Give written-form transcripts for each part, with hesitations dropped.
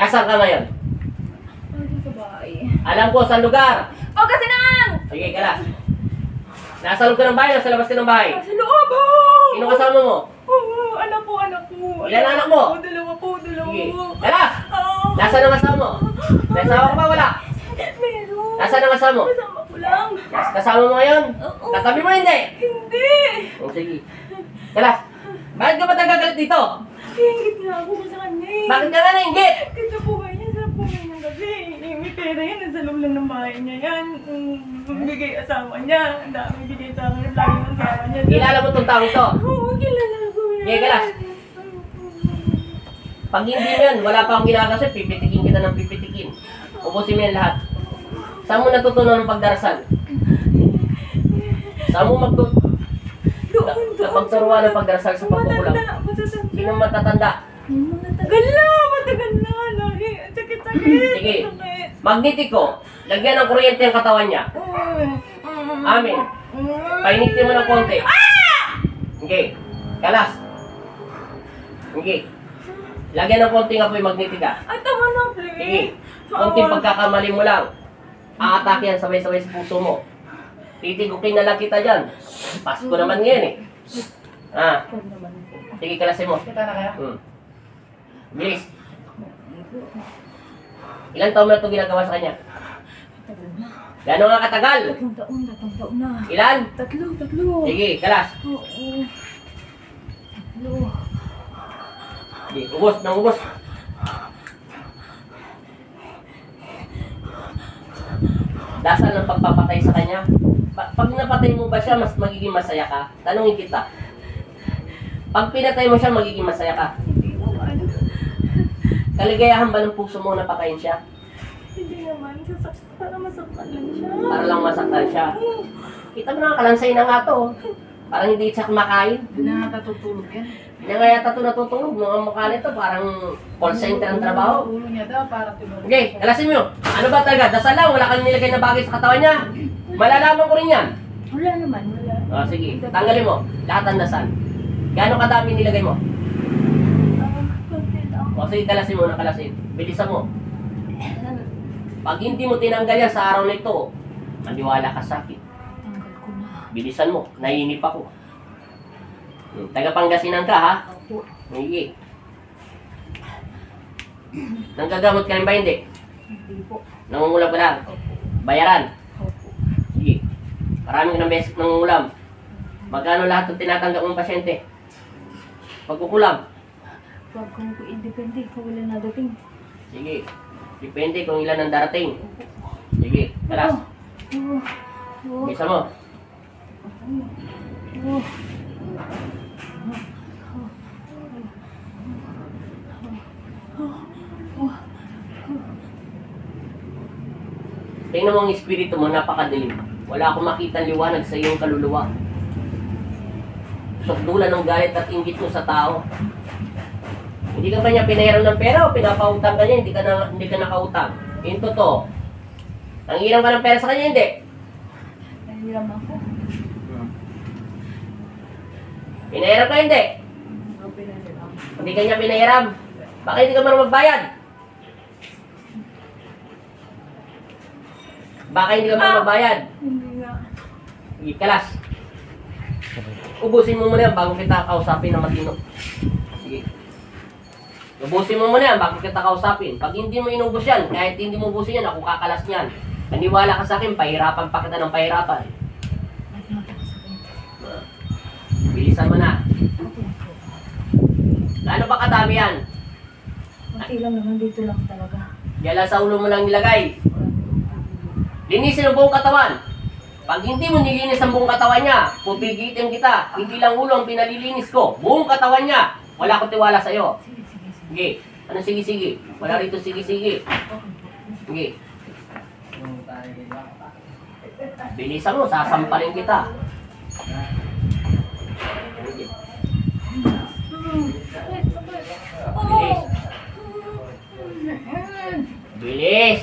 Nasaan ka ngayon? Ano sa bahay? Alam ko saan lugar. Pagkasinan! Sige, kalas. Nasa loob ka ng bahay, nasa labas ka ng bahay. Sa loob ho! Sino kasama mo? Oo, anak ko, anak ko. Ilan anak mo? Dalawa po, dalawa Sige. po. Kalas! Nasaan ang asawa mo? May asawa ka ba? Wala. Meron. Nasaan ang asawa mo? Kasama ko lang. Kasama mo ngayon? Oo. Katabi mo hindi? Hindi. Oh, sige. Kalas, bakit ka ba nagagalit dito? Hingit nga ako sa kanya eh. Bakit ka nga nainggit? Kasi po ganyan sa po ganyan kasi. May pera yan, nasa loob lang ng bahay niya yan. Bigay asawa niya. Ang dami bigay sa akin. Lagi ng asawa niya. Kilala mo itong taong to? Oo, kilala ko yan. Sige, kalas. Pag hindi mo yan, wala pa akong ginagawa sa'yo, pipitikin kita ng pipitikin. Ubusin mo yan lahat. Saan mo natutunan ng pagdarasal? Saan mo pagturuan ng pagdarasal sa pagkukulang? Sino matatanda? Matagal na, matagal na. Sakit-sakit. Sige. Magnetiko. Lagyan ng kuryente ang katawan niya. Amin. Painitin mo ng konti. Okay. Kalas. Okay. Lagyan ng konting apoy magnetika. Ay, tama na, please. Sige. Konting pagkakamali mo lang. Aatake yan sabay-sabay sa puso mo. Titigukin na lang kita dyan. Pasko naman ngayon eh. Sige, kalasin mo. Kita na kaya? Bilis. Ilang taon mo na ito ginagawa sa kanya? Gano'n nga katagal? Tatlong taon na. Ilan? Tatlo. Sige, kalas. Oo. Tatlo. Sige, ubos, nang ubos. Dasal ng pagpapatay sa kanya. Pag napatay mo ba siya, mas magiging masaya ka? Tanungin kita. Pag pinatay mo siya, magiging masaya ka? Hindi naman. Kaligayahan ba ng puso mo na patayin siya? Hindi naman. Para masaktan lang siya. Para lang masaktan siya. Kita mo na, kalansay na nga to. Parang hindi siya kumakain. Hindi na natutulog yan. Hindi nga yata ito natutulog. Mga mukha nito, parang call center ang trabaho. Ulo niya daw para tulog. Okay, kalasin mo. Ano ba talaga? Dasal lang, wala kang nilagay na bagay sa katawan niya. Malalaman ko rin yan. Wala naman, wala. Sige, tanggalin mo. Lahat ang dasal. Gaano kadami nilagay mo? Konti lang. Sige, kalasin mo na kalasin. Bilisan mo. Pag hindi mo tinanggal yan sa araw na ito, maniwala ka sa akin. Tanggal ko na. Bilisan mo. Naiinip ako. Taga-Pangasinan ka, ha? Opo. Sige. Nanggagamot ka rin ba, hindi? Hindi po. Nangungulam ka lang? Opo. Bayaran? Opo. Sige. Marami ka ng beses nangungulam. Magkano lahat ng tinatanggap mong pasyente? Pagkukulam? Pag kung independe, kung wala na dating. Sige. Depende kung ilan ang darating. Sige. Kalas. Bisa mo. Tingnan mo ang espiritu mo, napakadilim. Wala akong makitang liwanag sa iyong kaluluwa. Sukdulan ng galit at inggit mo sa tao. Hindi ka ba niya pinahiram ng pera o pinapautang ka niya, hindi ka nakautang? Yung totoo. Nangiram ka ng pera sa kanya, hindi? Nahiram ako. Pinahiram ka, hindi? Ako pinahiram. Hindi ka niya pinahiram. Bakit hindi ka marunong magbayad? Baka hindi ka marunong magbayad. Hindi nga. Sige, kalas. Ubusin mo muna yan bago kita kausapin ng matino. Sige. Ubusin mo muna yan bago kita kausapin. Pag hindi mo inubos yan, kahit hindi mo ubusin yan, ako kakalas niyan. Naniwala ka sa akin, pahirapan pa kita ng pahirapan. Bilisan mo na. Gaano ba kadami yan? Kunti lang naman, dito lang talaga. Yan lang sa ulo mo lang nilagay. Linisin ang buong katawan. Pag hindi mo nilinis ang buong katawan niya, pupigitin kita. Hindi lang ulo ang pinalilinis ko. Buong katawan niya. Wala akong tiwala sa'yo. Sige, sige, sige. Sige. Ano sige-sige? Wala rito sige-sige. Sige. Bilisan mo, sasampalin kita. Bilis. Bilis.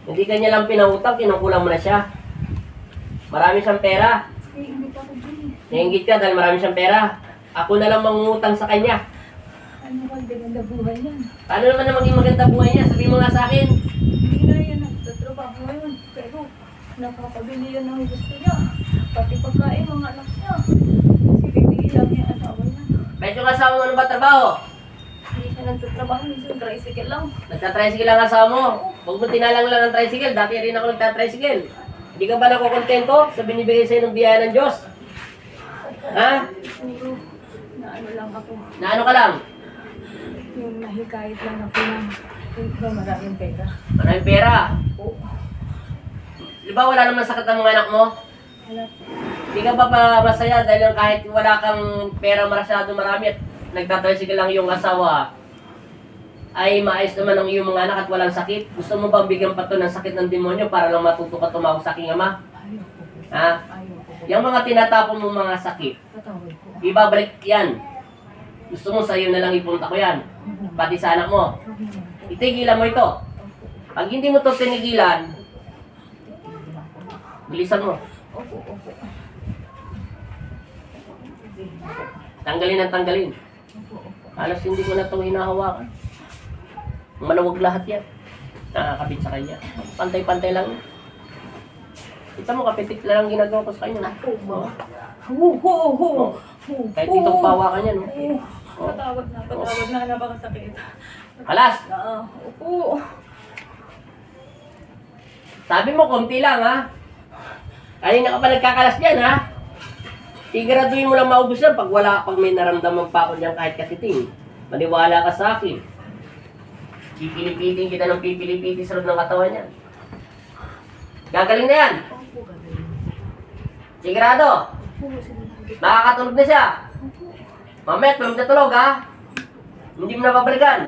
Hindi ka niya lang pinautang, kinukulang mo na siya. Marami siyang pera. Hindi pa ako dyan. Nainggit ka dahil marami siyang pera. Ako na lang mangungutang sa kanya. Ano kang ganda buhay yan? Paano naman na maging maganda buhay niya? Sabihin mo nga sa akin. Hindi na yan sa trabaho ngayon. Pero napapabili yan ng gusto niya. Pati pagkain mga anak niya. Kasi bibigyan lang niya ang asawa niya. Medyo yung asawa mo ano ba trabaho? Hindi siya nagtatrabaho. Minsan tricycle lang. Nagtatricycle ang asawa mo. Huwag mo tinalang lang ang tricycle. Dati rin ako nagtatricycle. Hindi ka ba nakukontento sa binibigay sa'yo ng biyaya ng Diyos? Ha? Siguro na ano lang ako. Na ano ka lang? Yung nahikayat lang ako ng maraming pera. Maraming pera. Oo. Di ba wala naman sakit ang mga anak mo? Wala. Hindi ka ba pa masaya dahil kahit wala kang pera masyado marami at nagtatricycle lang yung asawa, ay maayos naman ang iyong mga anak at walang sakit? Gusto mo bang bigyan pa to ng sakit ng demonyo para lang matuto ka tumawag sa aking ama? Ayoko po. Ha? Ayoko po. Yung mga tinatapon mong mga sakit, Patawad ko. ibabalik yan. Gusto mo sa iyo na lang ipunta ko yan. Pati sa anak mo. Itigilan mo ito. Pag hindi mo to tinigilan, bilisan mo. Opo, opo. Tanggalin ang tanggalin. Halos hindi ko na itong hinahawakan. Malawag lahat yan. Nakakabit sa kanya. Pantay-pantay lang. Kita mo, kapitik lang ang ginagawa ko sa kanya. Oh. Kahit itong pawakan yan. Oh. Patawad na, napakasakit. Alas! Opo. Sabi mo, konti lang ha. Kanina ka pa nagkakalas dyan ha. Siguraduhin mo lang maubos yan pag may naramdaman pa ako dyan kahit katiting. Maniwala ka sa akin. Pipilipitin kita ng pipilipitin sa loob ng katawan niya. Gagaling na yan. Opo, gagawin. Sigurado. Opo, sige. Makakatulog na siya. Mamaya, tulog na tulog ha. Hindi mo na babalikan.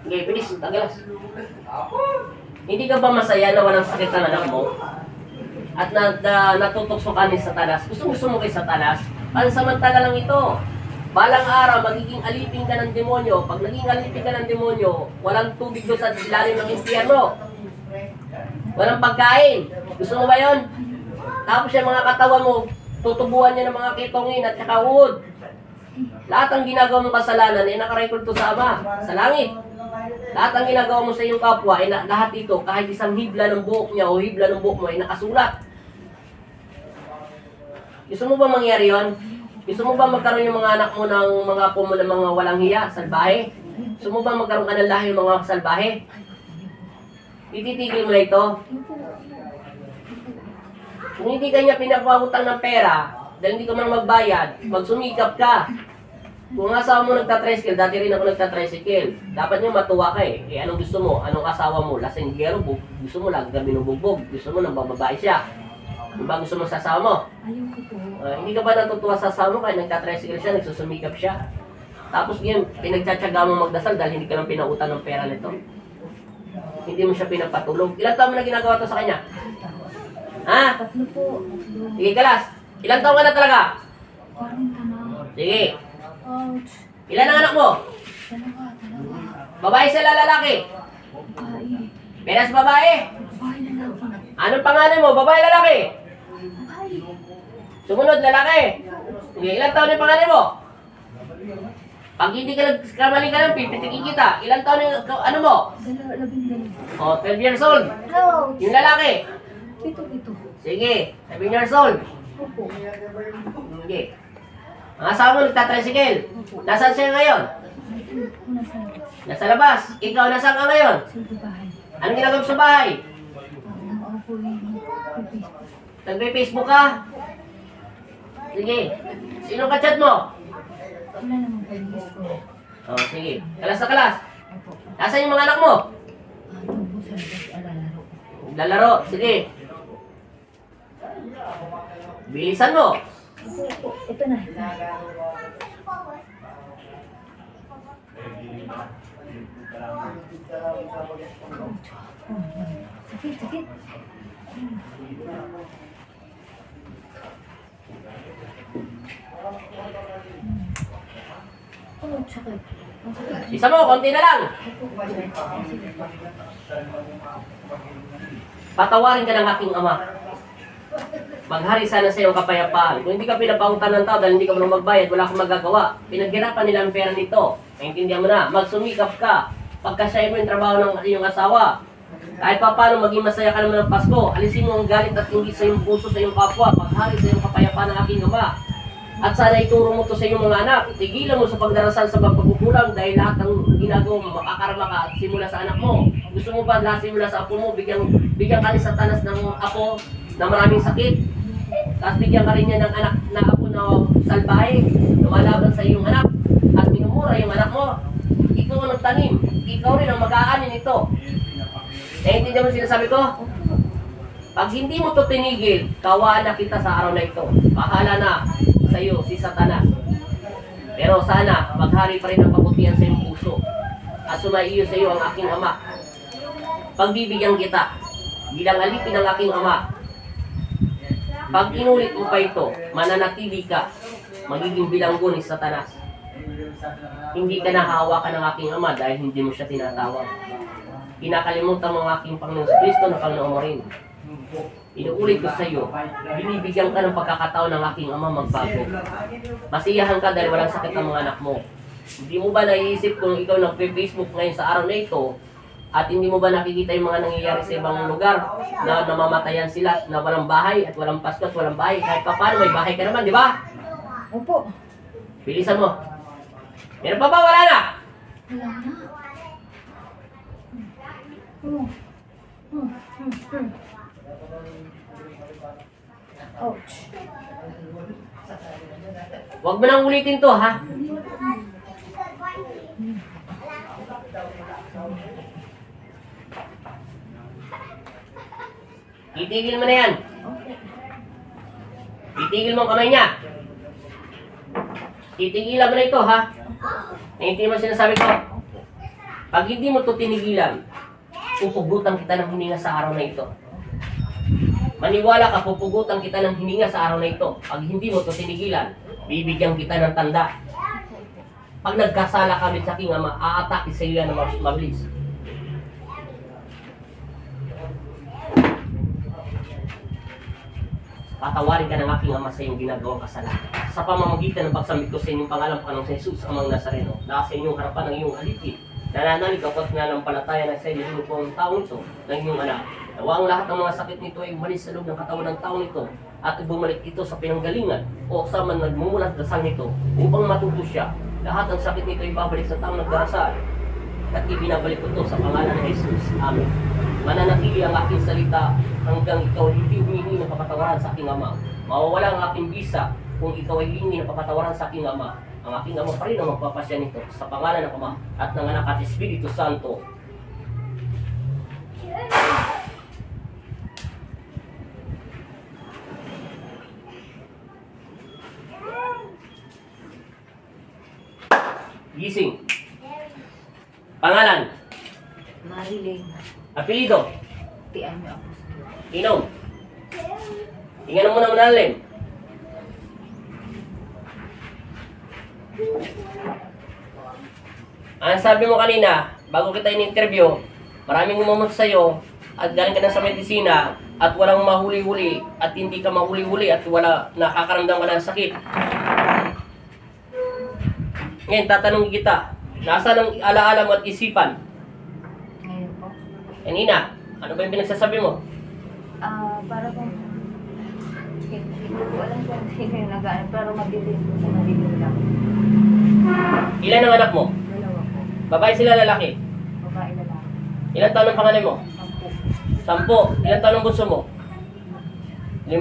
Okay, bilis. Tagalas. Hindi ka ba masaya na walang sakit ang anak mo? At natutokso ka ni Satanas? Gusto mo kay Satanas? Pansamantala lang ito. Balang araw, magiging alipin ka ng demonyo. Pag naging alipin ka ng demonyo, walang tubig doon sa ilalim ng impyerno. Walang pagkain. Gusto mo ba yun? Tapos yung mga katawan mo, tutubuan niya ng mga kitongin at saka uod. Lahat ng ginagawa mong kasalanan ay nakarecord to sa Ama, sa langit. Lahat ng ginagawa mo sa iyong kapwa, ay lahat ito, kahit isang hibla ng buhok niya o hibla ng buhok mo, ay nakasulat. Gusto mo ba mangyari yon? Gusto mo ba magkaroon yung mga anak mo ng mga apo mo ng mga walang hiya, salbahe? Gusto mo ba magkaroon ka ng lahi ng mga salbahe? Ititigil mo na ito. Kung hindi kanya pinapawutang ng pera, dahil hindi ka man magbayad, magsumikap ka. Kung asawa mo nagtatricycle, dati rin ako nagtatricycle. Dapat nyo matuwa ka eh. Eh anong gusto mo? Anong asawa mo? Lasenggero, gusto mo lagi ka binubugbog. Gusto mo nang bababae siya. Ano ba gusto mo sa asawa mo? Ayoko po. Hindi ka ba natutuwa sa asawa mo kahit nagtatricycle siya, nagsusumikap siya? Tapos ngayon, pinagtsatsaga mo magdasal dahil hindi ka lang pinautan ng pera nito. Hindi mo siya pinapatulog. Ilang taon mo na ginagawa to sa kanya? Ha? Tatlo po. Sige, kalas. Ilang taon ka na talaga? 40 na. Sige. Ouch. Ilan ang anak mo? Dalawa. Babae sila lalaki? Babae. Peras babae? Babae na lang. Anong pangalan mo? Babae lalaki? Babae. Sumunod, lalaki. Sige, ilang taon yung pangalan mo? Pag hindi ka nagkamali ka lang, pipitikin kita. Ilang taon yung ano mo? Dalawa. 12 years old. Ouch. Yung lalaki? Ito. Sige, 7 years old. Opo. Sige. Ang asawa mo nagtatricycle. Nasaan siya ngayon? Nasa labas. Nasa labas. Ikaw, nasaan ka ngayon? Sa bahay. Anong ginagawa mo sa bahay? Ako po yung Nagpe-Facebook ka? Sige. Sino ka chat mo? wala naman po yung gusto. Oh, sige. Kalas na kalas. Opo. Nasaan yung mga anak mo? Doon po sa labas alalaro. Lalaro. Sige. Bilisan mo. Opo. Ito na. Sakit. Oh, sakit. Ang sakit. Isa mo, konti na lang. Patawarin ka ng aking ama. Maghari sana sa iyong kapayapaan. Kung hindi ka pinapautan ng tao dahil hindi ka marunong magbayad, wala kang magagawa. Pinaghirapan nila ang pera nito. Naintindihan mo na. Magsumikap ka. Pagkasya mo yung trabaho ng iyong asawa. Kahit pa paano maging masaya ka naman ng Pasko. Alisin mo ang galit at inggit sa iyong puso sa iyong kapwa. Paghari sa iyong kapayapaan ng aking Ama. At sana ituro mo to sa iyong mga anak. Tigilan mo sa pagdarasal sa pagkukulang dahil lahat ng ginagawa mo makakarama ka at simula sa anak mo. Gusto mo ba lahat simula sa apo mo? Bigyan ka ni Satanas ng apo na maraming sakit. Tapos bigyan ka rin niya ng anak na apo na salbahe, lumalaban sa iyong anak at minumura yung anak mo. Ikaw ang nagtanim. Ikaw rin ang mag-aanin nito. Naintindihan mo sinasabi ko? Pag hindi mo to tinigil, kawaan na kita sa araw na ito. Bahala na sa iyo si Satanas. Pero sana maghari pa rin ang kabutihan sa iyong puso at sumaiyo sa iyo ang aking Ama. Pagbibigyan kita bilang alipin ng aking Ama. Pag inulit mo pa ito, mananatili ka, magiging bilanggo ni Satanas. Hindi ka nahawakan ng aking Ama dahil hindi mo siya tinatawag. Kinakalimutan mo ang aking Panginoon Kristo na Panginoon mo rin. Inuulit ko sa iyo, binibigyan ka ng pagkakataon ng aking Ama magbago. Masiyahan ka dahil walang sakit ang mga anak mo. Hindi mo ba naiisip kung ikaw nag-Facebook ngayon sa araw na ito, at hindi mo ba nakikita yung mga nangyayari sa ibang lugar na namamatayan sila, na walang bahay at walang Pasko at walang bahay? Kahit pa paano may bahay ka naman, di ba? Opo. Bilisan mo. Meron pa ba? Wala na? Wala na. Ouch. Huwag mo nang ulitin to, ha? Titigil mo na yan. Titigil mo ang kamay niya. Titigilan mo na ito, ha? Naintindihan mo sinasabi ko? Pag hindi mo ito tinigilan, pupugutan kita ng hininga sa araw na ito. Maniwala ka, pupugutan kita ng hininga sa araw na ito. Pag hindi mo ito tinigilan, bibigyan kita ng tanda. Pag nagkasala kami sa aking Ama, aatake sa iyo yan na mabilis. Patawarin ka ng aking Ama sa iyong ginagawang kasalanan. Sa pamamagitan ng pagsambit ko sa inyong pangalan, Panginoong Jesus, Amang Nazareno, na sa inyong harapan ng iyong alipin, nananalig ako at nananampalataya na sa inyo po ang taong ito ng inyong anak. Nawa ang lahat ng mga sakit nito ay umalis sa loob ng katawan ng taong ito at bumalik ito sa pinanggalingan o sa man nagmumulat dasal nito upang matuto siya. Lahat ng sakit nito ay babalik sa taong nagdarasal at ibinabalik ko ito sa pangalan ng Jesus. Amen. Mananatili ang aking salita hanggang ikaw hindi humingi ng kapatawaran sa aking Ama. Mawawala ang aking bisa kung ikaw ay hihingi ng kapatawaran sa aking Ama. Ang aking Ama pa rin ang magpapasya nito sa pangalan ng Ama at ng Anak at Espiritu Santo. Gising. Pangalan. Mariling. Apelido. Tian niyo ako. Inom. Tingnan mo na malalim. Ang sabi mo kanina, bago kita in-interview, maraming umamot sa'yo at galing ka na sa medisina at walang mahuli-huli at hindi ka mahuli-huli at wala nakakaramdam ka ng sakit. Ngayon, tatanungin kita, nasaan ang alaala mo at isipan? Ngayon po. Kanina, ano ba yung pinagsasabi mo? Para kung hindi ko alam kung sino yung nag-ano, pero madilim lang. Ilan ang anak mo? Dalawa po. Babae sila, lalaki? Babae na lang. Ilan taon ang panganay mo? 10. 10. Ilan taon ang bunso mo? 5.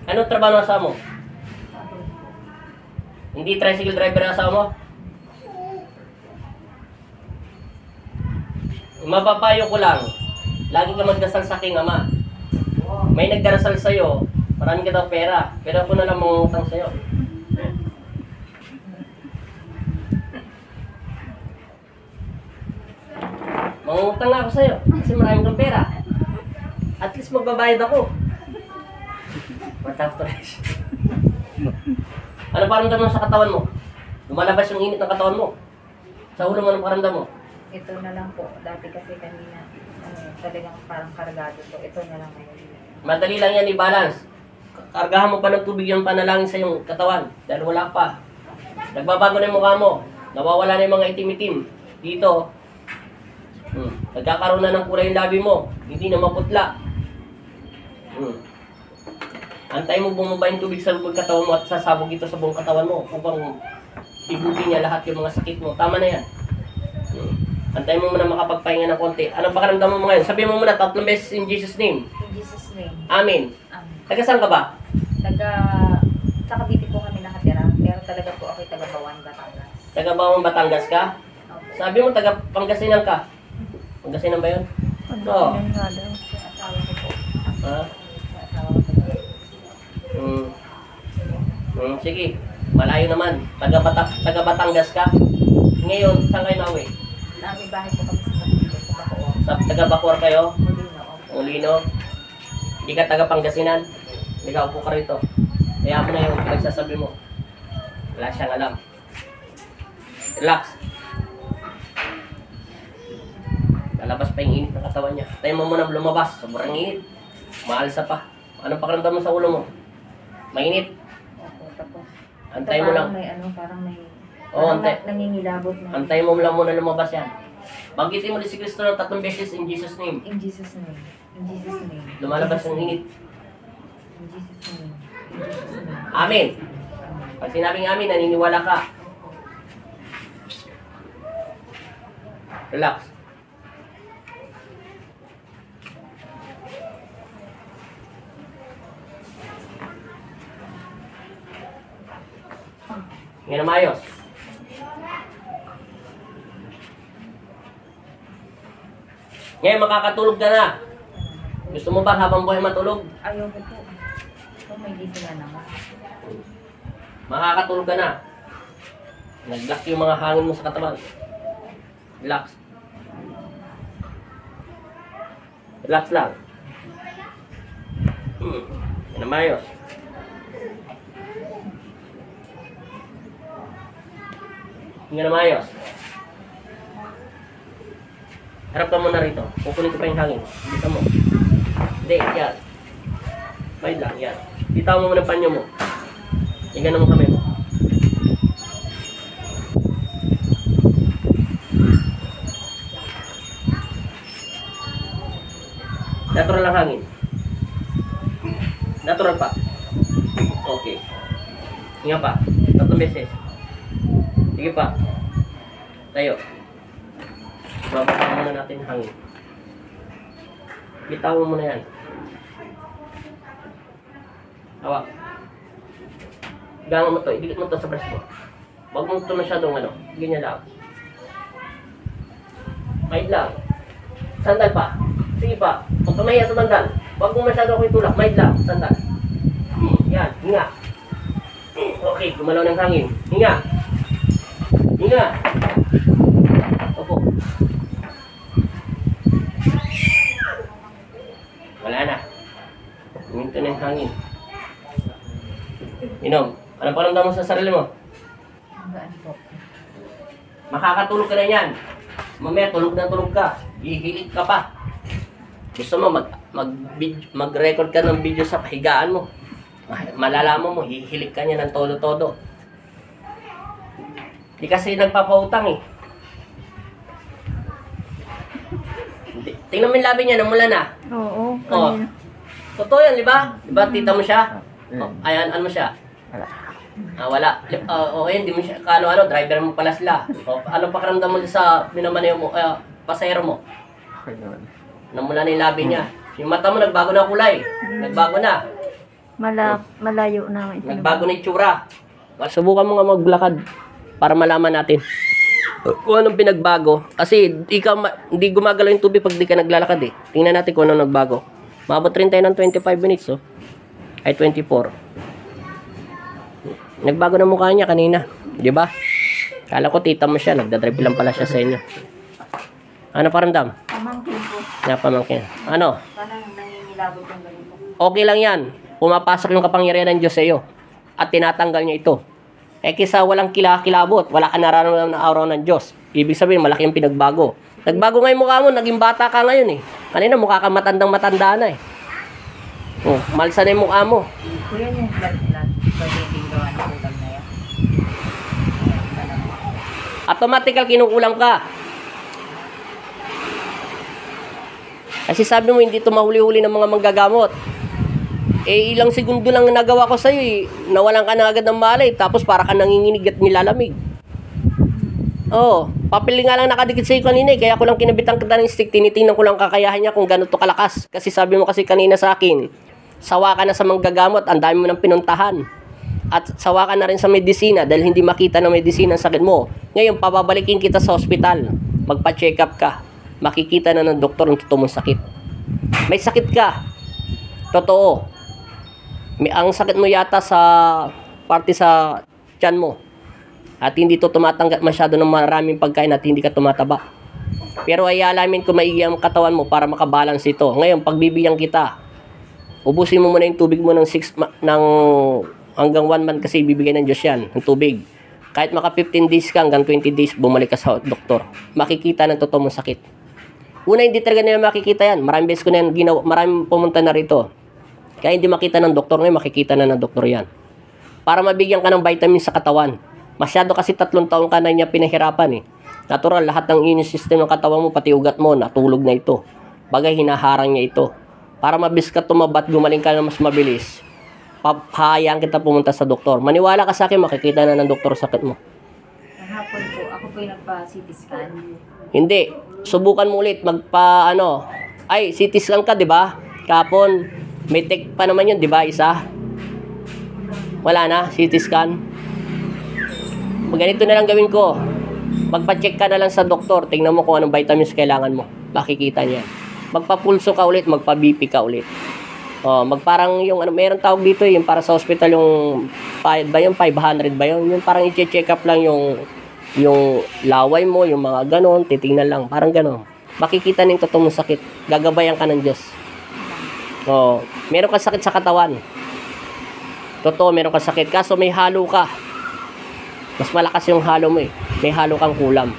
Anong trabaho ng asawa mo? Hindi tricycle driver ang asawa mo? Mapapayo ko lang, lagi ka magdasal sa aking Ama. May nagdarasal sa'yo, marami ka daw pera, pero ako na lang mangungutang sa'yo. Mangungutang nga ako sa'yo, kasi marami kang pera. At least magbabayad ako. Ano paramdam mo sa katawan mo? Lumalabas yung init ng katawan mo. Sa ulo mo, anong paramdam mo? Ito na lang po. Dati kasi kanina, talagang parang kargado po. Ito na lang ngayon. Madali lang yan i-balance. Kargahan mo pa ng tubig yung panalangin sa iyong katawan. Dahil wala pa. Nagbabago na yung mukha mo. Nawawala na yung mga itim-itim. Dito. Nagkakaroon na ng kulay yung labi mo. Hindi na maputla. Antay mo bumaba yung tubig sa lubog katawan mo at sasabog ito sa buong katawan mo upang ibuti niya lahat yung mga sakit mo. Tama na yan. Antay mo muna makapagpahinga ng konti. Anong pakiramdam mo ngayon? Sabihin mo muna 3 beses in Jesus' name. In Jesus' name. Amen. Taga saan ka ba? Sa Cavite po kami nakatira, pero talaga po ako taga Bawan, Batangas. Taga Bawang Batangas ka? Okay. Sabi mo taga Pangasinan ka? Pangasinan ba yun? Oo. Sa asawa ko po. Ha? Sa asawa ko po. Sige. Malayo naman. Taga Batangas ka? Ngayon, saan kayo nauwi? May bahay po kami sa Cavite, sa Bacoor. Sa taga Bacoor kayo? Molino. Ulino? Hindi ka taga Pangasinan? Hindi ka upo ka rito. Kaya mo na yung pinagsasabi mo. Wala siyang alam. Relax. Lalabas pa yung init ng katawan niya. Tayo mo muna lumabas. Sobrang init. Maalsa pa. Anong pakiramdam mo sa ulo mo? Mainit. Opo, tapos. Antay mo lang. Parang may Oo, antay. nangingilabot na. Antay mo lang muna lumabas yan. Banggitin mo din si Kristo ng 3 beses in Jesus' name. In Jesus' name. In Jesus' name. Lumalabas yung init. In Jesus' name. In Jesus' name. Amen. Pag sinabing amin, naniniwala ka. Relax. Ngayon na maayos. Ngayon makakatulog ka na. Gusto mo ba habang buhay matulog? Ayaw ko po. So, may gising na naman. Makakatulog ka na. Nag-lock yung mga hangin mo sa katawan. Relax. Relax lang. Yan na maayos. Yan na maayos. Harap ka muna rito. Kukunin ko pa yung hangin. Dito mo. Hindi, yan. May lang, yan. Dito mo muna panyo mo. Igan mo kami mo. Natural lang hangin. Natural pa. Okay. Hinga pa. 3 beses. Sige pa. Tayo. Bababa muna natin yung hangin. Bitawan mo muna yan. Hawak. Gangan mo to. Idikit mo to sa breast mo. Huwag mo ito masyadong ano. Ganyan lang. Mahid lang. Sandal pa. Sige pa. Huwag ka mahiya sa sandal. Huwag mo masyado ako itulak. Mahid lang. Sandal. Yan. Hinga. Okay. Gumalaw ng hangin. Hinga. Hinga. Opo. Wala na. Minto na yung hangin. Inom. Anong paramdam mo sa sarili mo? Hanggaan po. Makakatulog ka na yan. Mamaya tulog na tulog ka. Hihilig ka pa. Gusto mo mag-record ka ng video sa pahigaan mo. Malalaman mo, hihilig ka niya ng todo-todo. Di kasi nagpapautang eh. Tingnan mo yung labi niya, namula na. Oo. Oh. Totoo yan, di ba? Di ba, tita mo siya? Oh, ayan, ano mo siya? Wala. Wala. Ayun, di mo siya, ano, driver mo pala sila. Ano pakiramdam mo sa minamaneho mo, pasahero mo? Okay naman. Namula na yung labi niya. Yung mata mo, nagbago na kulay. Nagbago na. Malayo na. Nagbago na yung tsura. Subukan mo nga maglakad para malaman natin kung anong pinagbago. Kasi hindi gumagalaw yung tubig pag di ka naglalakad eh. Tingnan natin kung anong nagbago. Maabot rin tayo ng 25 minutes oh. Ay 24. Nagbago na mukha niya kanina. Di ba? Kala ko tita mo siya. Nagdadrive lang pala siya sa inyo. Ano paramdam? Pamangkin po. Napamangkin. Ano? Parang nangingilabot yung ganito. Okay lang yan. Pumapasok yung kapangyarihan ng Diyos sa iyo. At tinatanggal niya ito. Eh kisa walang kilabot, wala ka nararamdaman na araw ng Diyos. Ibig sabihin, malaki yung pinagbago. Nagbago nga yung mukha mo, naging bata ka ngayon eh. Kanina mukha ka matandang-matanda na eh. Oh, malsa na yung mukha mo. Kuya, yung flat-flat. Pwede din gawa ng ulam na yan. Automatical kinukulam ka. Kasi sabi mo, hindi ito mahuli-huli ng mga manggagamot. Eh, ilang segundo lang nagawa ko sa'yo eh. Nawalan ka na agad ng malay, tapos para ka nanginginig at nilalamig. Oo, papel nga lang nakadikit sa'yo kanina eh. Kaya ko lang kinabitan kita ng stick, tinitingnan ko lang kakayahan niya kung gano'n to kalakas. Kasi sabi mo kasi kanina sa akin, sawa ka na sa manggagamot, ang dami mo nang pinuntahan. At sawa ka na rin sa medisina dahil hindi makita ng medisina ang sakit mo. Ngayon, pababalikin kita sa ospital. Magpa-check up ka. Makikita na ng doktor ang totoo mong sakit. May sakit ka. Totoo. Ang sakit mo yata sa parte sa tiyan mo. At hindi to tumatanggap masyado ng maraming pagkain at hindi ka tumataba. Pero ay alamin ko maigi ang katawan mo para makabalance ito. Ngayon, pagbibigyan kita, ubusin mo muna yung tubig mo ng hanggang 1 month kasi ibibigay ng Diyos yan, ng tubig. Kahit maka 15 days ka, hanggang 20 days, bumalik ka sa doktor. Makikita ng totoo mong sakit. Una, hindi talaga nila makikita yan. Maraming beses ko na yan ginawa, maraming pumunta na rito. Kaya hindi makita ng doktor, ngayon makikita na ng doktor yan. Para mabigyan ka ng vitamin sa katawan. Masyado kasi 3 taon ka na niya pinahirapan eh. Natural, lahat ng immune system ng katawan mo, pati ugat mo, natulog na ito. Bagay, hinaharang niya ito. Para mabilis ka tumabat, gumaling ka na mas mabilis, papahayaan kita pumunta sa doktor. Maniwala ka sa akin, makikita na ng doktor sakit mo. Kahapon po, ako po yung nagpa-CT scan. Hindi. Subukan mo ulit, CT scan ka, di ba? Kapon, may take pa naman yun, di ba? Isa. Wala na, CT scan. Ganito na lang gawin ko. Magpa-check ka na lang sa doktor. Tingnan mo kung anong vitamins kailangan mo. Makikita niya. Magpa-pulso ka ulit, magpa-BP ka ulit. Oh, magparang yung meron tawag dito yung para sa hospital yung 500 ba yun? Yung parang i-check up lang yung laway mo, yung mga ganon, titingnan lang, parang ganon. Makikita ng totoong sakit. Gagabayan ka ng Diyos. Oh, meron ka sakit sa katawan. Totoo, meron ka sakit. Kaso may halo ka. Mas malakas yung halo mo eh. May halo kang kulam.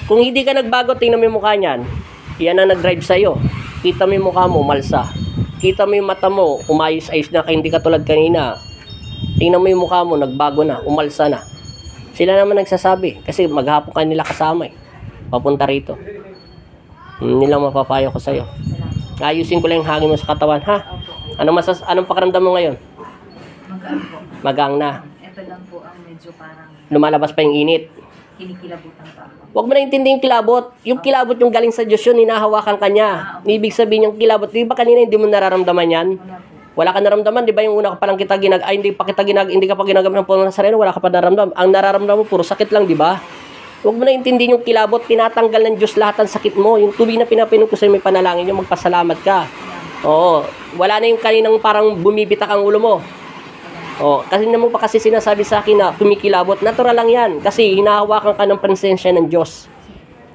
Kung hindi ka nagbago, tingnan mo yung mukha niyan. Yan ang nag-drive sa'yo. Kita mo yung mukha mo, malsa. Kita mo yung mata mo, umayos-ayos na, hindi ka tulad kanina. Tingnan mo yung mukha mo, nagbago na, umalsa na. Sila naman nagsasabi, kasi maghapon ka nila kasama eh. Papunta rito. Nilang mapapayo ko sa'yo. Ayusin ko lang yung hangin mo sa katawan, ha? Anong pakiramdam mo ngayon? Magaan po. Magang na. Ito lang po ang medyo parang Lumalabas pa yung init. kinikilabutan pa ako. Huwag mo na intindihin yung kilabot. Yung kilabot yung galing sa Diyos yun, hinahawakan ka niya. Ibig sabihin yung kilabot, di ba kanina hindi mo nararamdaman yan? Wala po. Wala ka naramdaman, di ba yung una ka palang kita hindi ka pa ginagamit ng puno ng sareno, wala ka pa nararamdaman. Ang nararamdaman mo, puro sakit lang, di ba? Huwag mo na intindihin yung kilabot, tinatanggal ng Diyos lahat ng sakit mo. Yung tubig na pinapinom ko sa'yo, may panalangin yung magpasalamat ka. Oo, wala na yung kaninang parang bumibitak ang ulo mo. Oh, kasi naman pa kasi sinasabi sa akin na kumikilabot, natural lang yan. Kasi hinahawakan ka ng presensya ng Diyos.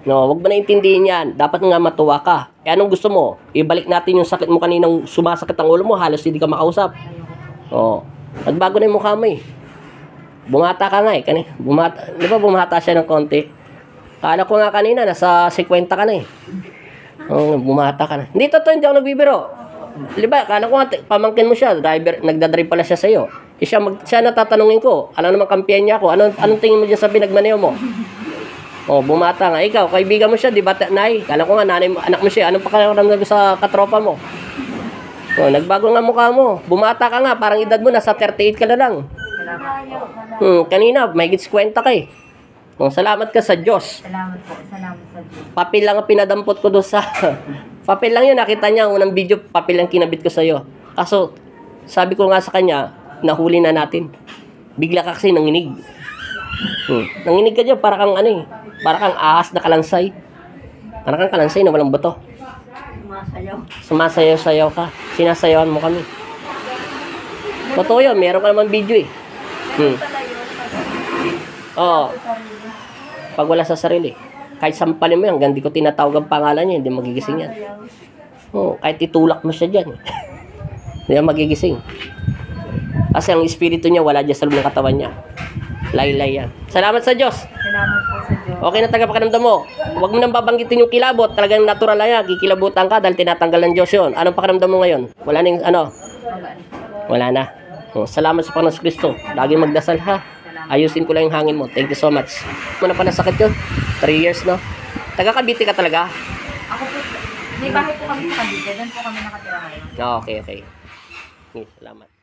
No, wag mo na intindihin yan. Dapat nga matuwa ka. Eh, anong gusto mo? Ibalik natin yung sakit mo kaninang sumasakit ang ulo mo, halos hindi ka makausap. Oh, nagbago na yung mukha mo eh. Bumata ka nga eh. Di ba bumata siya ng konti? Kala ko nga kanina, nasa 50 ka na eh. Oh, bumata ka na. Hindi totoo, hindi ako nagbibiro. Di ba, kala ko nga, pamangkin mo siya, nagdadrive pala siya sa'yo. Siya natatanungin ko, ano naman kampiyan niya ako, anong tingin mo dyan sa pinagmaneho mo? Oh, bumata nga. Ikaw, kaibigan mo siya, di ba, Nay? Kala ko nga, anak mo siya, anong pakiramdam sa katropa mo? Oh, nagbago nga mukha mo. Bumata ka nga, parang edad mo, nasa 38 ka na lang. Kanina, may gits kwenta ka eh. Oh, salamat ka sa Diyos. Salamat po. Salamat sa Diyos. Papel lang ang pinadampot ko doon sa... papel lang yun, nakita niya, unang video, papel lang kinabit ko sa'yo. Kaso, sabi ko nga sa kanya, nahuli na natin. Bigla ka kasi nanginig. Nanginig ka dyan, para kang para kang ahas na kalansay. Para kang kalansay na walang buto. Sumasayaw. Sumasayaw-sayaw ka. Sinasayawan mo kami. Totoo yun, meron ka naman video eh. Oo. Pag wala sa sarili. Kahit sampalin mo yan, hanggang di ko tinatawag ang pangalan niya, hindi magigising yan. Oo, kahit itulak mo siya dyan. Hindi yan magigising. Kasi ang espiritu niya wala dyan sa loob ng katawan niya. Laylay yan. Salamat sa Diyos. Salamat po sa Diyos. Okay na tagapakiramdam mo. Huwag mo nang babanggitin yung kilabot. Talagang natural na yan. Kikilabutan ka dahil tinatanggal ng Diyos yun. Anong pakiramdam mo ngayon? Wala nang ano? Wala na. Oh, salamat sa Panginoon Kristo. Lagi magdasal ha. Ayusin ko lang yung hangin mo. Thank you so much. Ano pa nasakit yun? 3 years, no? Taga Cavite ka talaga? Ako po, may bahay po kami sa Cavite. Doon po kami nakatira ngayon. Okay. Salamat.